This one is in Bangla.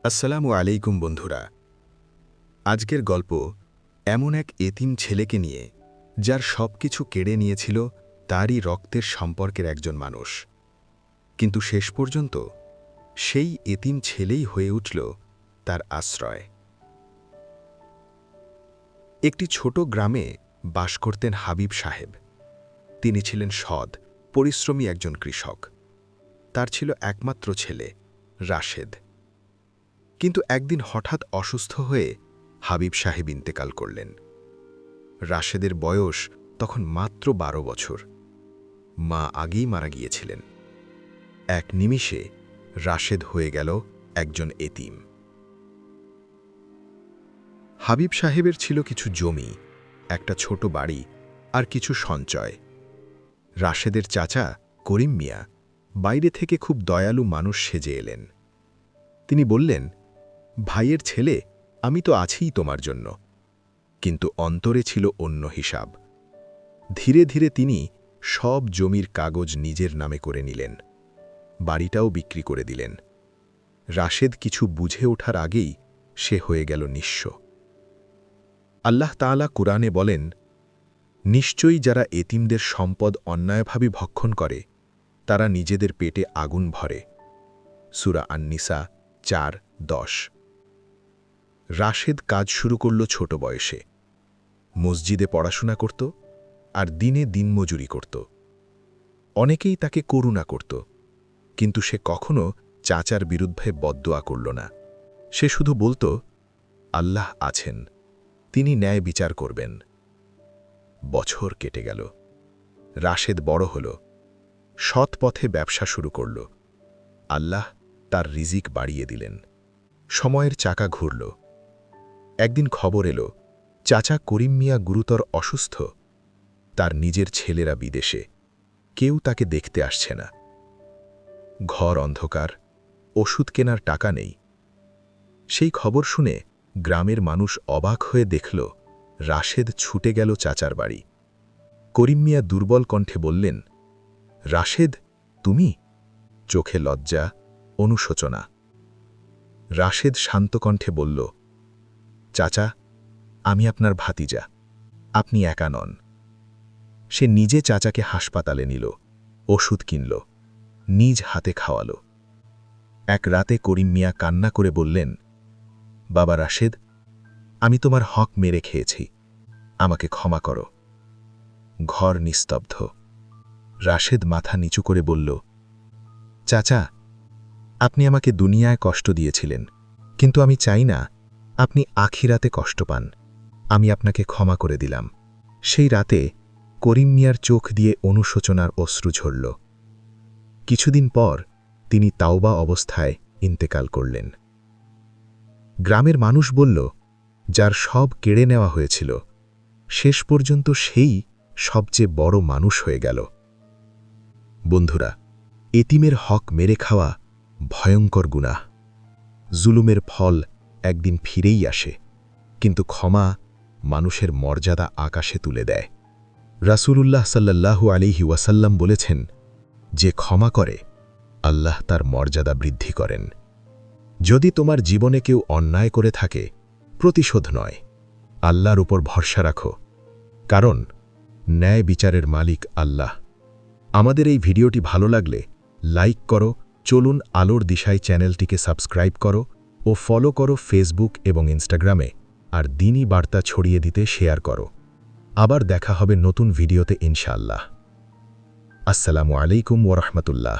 আসসালামু আলাইকুম বন্ধুরা। আজকের গল্প এমন এক এতিম ছেলেকে নিয়ে, যার সব কিছু কেড়ে নিয়েছিল তারই রক্তের সম্পর্কের একজন মানুষ। কিন্তু শেষ পর্যন্ত সেই এতিম ছেলেই হয়ে উঠল তার আশ্রয়। একটি ছোট গ্রামে বাস করতেন হাবিব সাহেব। তিনি ছিলেন সৎ, পরিশ্রমী একজন কৃষক। তার ছিল একমাত্র ছেলে রাশেদ। কিন্তু একদিন হঠাৎ অসুস্থ হয়ে হাবিব সাহেব ইন্তেকাল করলেন। রাশেদের বয়স তখন মাত্র 12 বছর। মা আগেই মারা গিয়েছিলেন। এক নিমিষে রাশেদ হয়ে গেল একজন এতিম। হাবিব সাহেবের ছিল কিছু জমি, একটা ছোট বাড়ি আর কিছু সঞ্চয়। রাশেদের চাচা করিম মিয়া বাইরে থেকে খুব দয়ালু মানুষ সেজে এলেন। তিনি বললেন, ভাইয়ের ছেলে, আমি তো আছিই তোমার জন্য। কিন্তু অন্তরে ছিল অন্য হিসাব। ধীরে ধীরে তিনি সব জমির কাগজ নিজের নামে করে নিলেন, বাড়িটাও বিক্রি করে দিলেন। রাশেদ কিছু বুঝে ওঠার আগেই সে হয়ে গেল নিঃস্ব। আল্লাহ তাআলা কুরআনে বলেন, নিশ্চয়ই যারা এতিমদের সম্পদ অন্যায়ভাবে ভক্ষণ করে তারা নিজেদের পেটে আগুন ভরে। সূরা আন-নিসা 4:10। রাশেদ কাজ শুরু করল ছোট বয়সে। মসজিদে পড়াশোনা করত আর দিনে দিনমজুরি করত। অনেকেই তাকে করুণা করত, কিন্তু সে কখনো চাচার বিরুদ্ধে বদদোয়া করল না। সে শুধু বলত, আল্লাহ আছেন, তিনি ন্যায় বিচার করবেন। বছর কেটে গেল। রাশেদ বড় হল, সৎ পথে ব্যবসা শুরু করল। আল্লাহ তার রিজিক বাড়িয়ে দিলেন। সময়ের চাকা ঘুরল। একদিন খবর এলো, চাচা করিম মিয়া গুরুতর অসুস্থ। তার নিজের ছেলেরা বিদেশে, কেউ তাকে দেখতে আসছে না। ঘর অন্ধকার, ওষুধ কেনার টাকা নেই। সেই খবর শুনে গ্রামের মানুষ অবাক হয়ে দেখল রাশেদ ছুটে গেল চাচার বাড়ি। করিম মিয়া দুর্বল কণ্ঠে বললেন, রাশেদ, তুমি? চোখে লজ্জা, অনুশোচনা। রাশেদ শান্ত কণ্ঠে বলল, চাচা, আমি আপনার ভাতিজা, আপনি একা নন। সে নিজে চাচাকে হাসপাতালে নিল, ওষুধ কিনল, নিজ হাতে খাওয়াল। এক রাতে করিম মিয়া কান্না করে বললেন, বাবা রাশেদ, আমি তোমার হক মেরে খেয়েছি, আমাকে ক্ষমা করো। ঘর নিস্তব্ধ। রাশেদ মাথা নিচু করে বলল, চাচা, আপনি আমাকে দুনিয়ায় কষ্ট দিয়েছিলেন, কিন্তু আমি চাই না আপনি আখিরাতে কষ্ট পান। আমি আপনাকে ক্ষমা করে দিলাম। সেই রাতে করিম মিয়ার চোখ দিয়ে অনুশোচনার অশ্রু ঝরল। কিছুদিন পর তিনি তাওবা অবস্থায় ইন্তেকাল করলেন। গ্রামের মানুষ বলল, যার সব কেড়ে নেওয়া হয়েছিল, শেষ পর্যন্ত সেই সবচেয়ে বড় মানুষ হয়ে গেল। বন্ধুরা, এতিমের হক মেরে খাওয়া ভয়ঙ্কর গুনাহ। জুলুমের ফল একদিন ফিরেই আসে, কিন্তু ক্ষমা মানুষের মর্যাদা আকাশে তুলে দেয়। রাসূলুল্লাহ সাল্লাল্লাহু আলাইহি ওয়াসাল্লাম বলেছেন, যে ক্ষমা করে আল্লাহ তার মর্যাদা বৃদ্ধি করেন। যদি তোমার জীবনে কেউ অন্যায় করে থাকে, প্রতিশোধ নয়, আল্লাহর উপর ভরসা রাখো, কারণ ন্যায় বিচারের মালিক আল্লাহ। আমাদের এই ভিডিওটি ভালো লাগলে লাইক করো, চলুন আলোর দিশায় চ্যানেলটিকে সাবস্ক্রাইব করো ও ফলো করো ফেসবুক এবং ইনস্টাগ্রামে, আর দ্বীনি বার্তা ছড়িয়ে দিতে শেয়ার করো। আবার দেখা হবে নতুন ভিডিওতে ইনশাআল্লাহ। আসসালামু আলাইকুম ওয়া রাহমাতুল্লাহ।